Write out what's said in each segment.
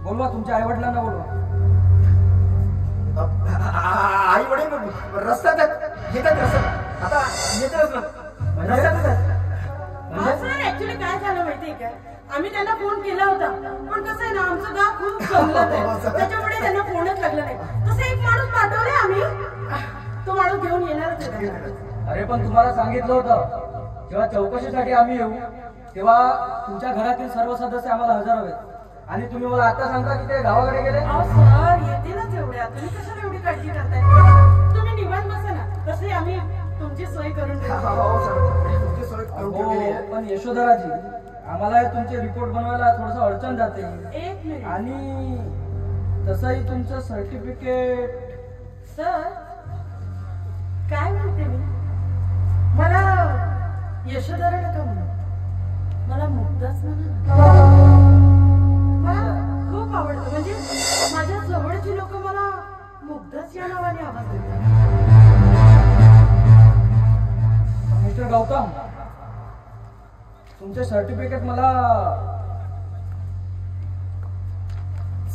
बोलवा तुमच्या आई वडिलांना बोलवा. आई वडील रस्त्यात येतात रस्त्यात आता येतच ना रस्त्यातच आहेत. सर ऍक्च्युली काय झालं माहितीये का आम्ही त्यांना फोन केला होता पण कसं आहे ना आमचं गाव खूप जंगलात आहे त्याच्यामुळे त्यांना फोनच लागला नाही. तसं एक माणूस पाठवलाय आम्ही तो माणूस घेऊन येणारच आहे. अरे पण तुम्हाला सांगितलं होतं जेव्हा चौकशीसाठी आम्ही येऊ तेव्हा तुमच्या घरातील सर्व सदस्य आम्हाला हजर हवेत आणि तुम्ही मला आता सांगता की ते गावाकडे गेले. सर येतीलच एवढ्या तुम्ही कशाला एवढी काळजी करताय. तुम्ही निवांत बसा ना तसे आम्ही तुमची सोय करून पण यशोधराजी आम्हाला तुमचे रिपोर्ट बनवायला थोडस अडचण जाते. एक मिनिट आणि तसंही तुमचं सर्टिफिकेट. सर काय म्हणते मी मला यशोधरा नका म्हणू मला मुग्धाच म्हणा. मला खूप आवडतं म्हणजे माझ्या जवळची लोक मला मुग्धाच या नावाने आवाज देतात. मिस्टर गौतम तुमचे सर्टिफिकेट मला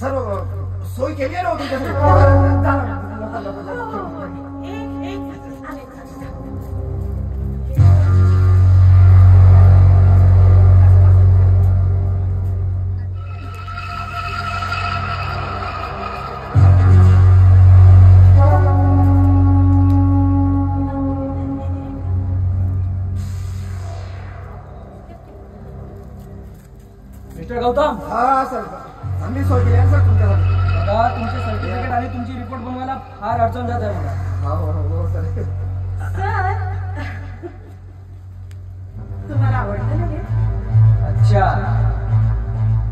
सर्व सोय केली आहे ना तुमच्यासाठी. मिस्टर गौतम. हा सर आम्ही सोय केली आहे सर तुमच्यासाठी. बघा तुमचे सर्टिफिकेट आणि तुमची रिपोर्ट बनवायला फार अडचण जात आहे मला. हो सर. सर तुम्हाला आवडतं ना हे. अच्छा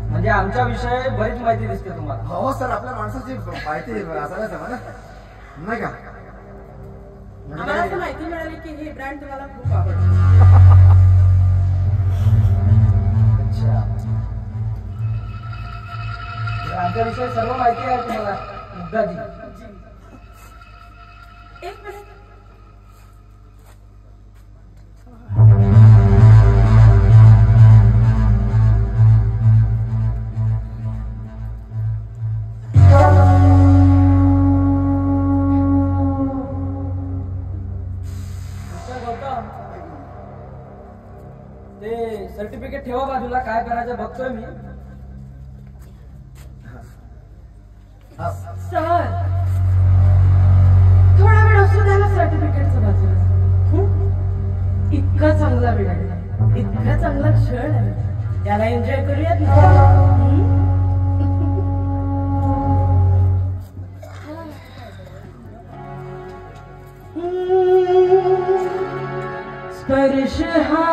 म्हणजे आमच्या विषयी बरीच माहिती दिसते तुम्हाला. हो सर आपल्या माणसाची माहिती असायलाच हवं ना नाही का. आम्हाला असं माहिती मिळाली की हे ब्रँड तुम्हाला खूप आवडतं. आमच्याविषयी सर्व माहिती आहे तुम्हाला मुग्धाजी. एक मिनिट गौतम ते सर्टिफिकेट ठेवा बाजूला काय करायचं बघतोय मी. सर थोडा वेळ असू द्या ना सर्टिफिकेटचं बाजूला. इतका चांगला वेळ आहे इतका चांगला क्षण आहे त्याला एन्जॉय करूयात ना. स्पर्श हा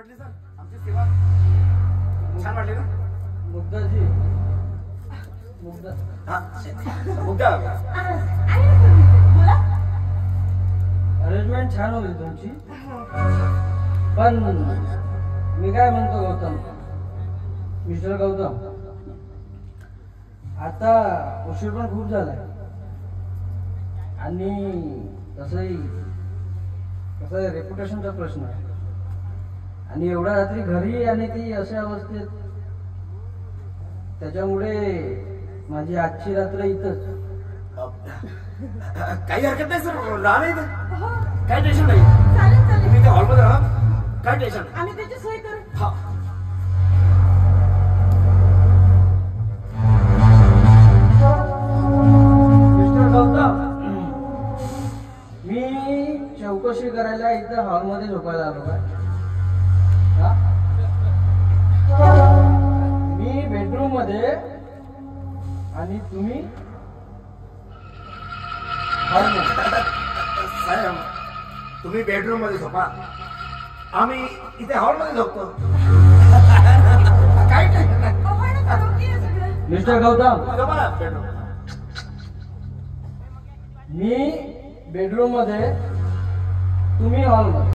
वाटली सर आमची सेवा? छान वाटली ना? मुग्धाजी, मुग्धा, हा मुद्दा बोला. अरेंजमेंट छान होती तुमची, पण मी काय म्हणतो गौतम, मिस्टर गौतम, आता उशीर पण खूप झालाय आणि तसंही कसं आहे, रेप्युटेशनचा प्रश्न आहे आणि एवढ्या रात्री घरी आणि ती अशा अवस्थेत, त्याच्यामुळे माझी आजची रात्र इथंच. काही हरकत नाही सर, राहा नाही इथे. हो, काय टेन्शन नाही. चालेल चालेल. तुम्ही त्या हॉलमध्ये राहा, काय टेन्शन नाही. आम्ही त्याची सोय करू. हा मिस्टर गौतम, मी चौकशी करायला इथं हॉलमध्ये झोपायला आलो का? हा? मी बेडरूम मध्ये आणि तुम्ही हॉलमध्ये. साहेब तुम्ही बेडरूम मध्ये झोपा, आम्ही इथे हॉलमध्ये झोपतो. काय टेन्शन नाही. अहो, आणि आरोग्य आहे सगळं. मिस्टर गौतम, झोपा ना बेडरूम. मी बेडरूम मध्ये, तुम्ही हॉलमध्ये.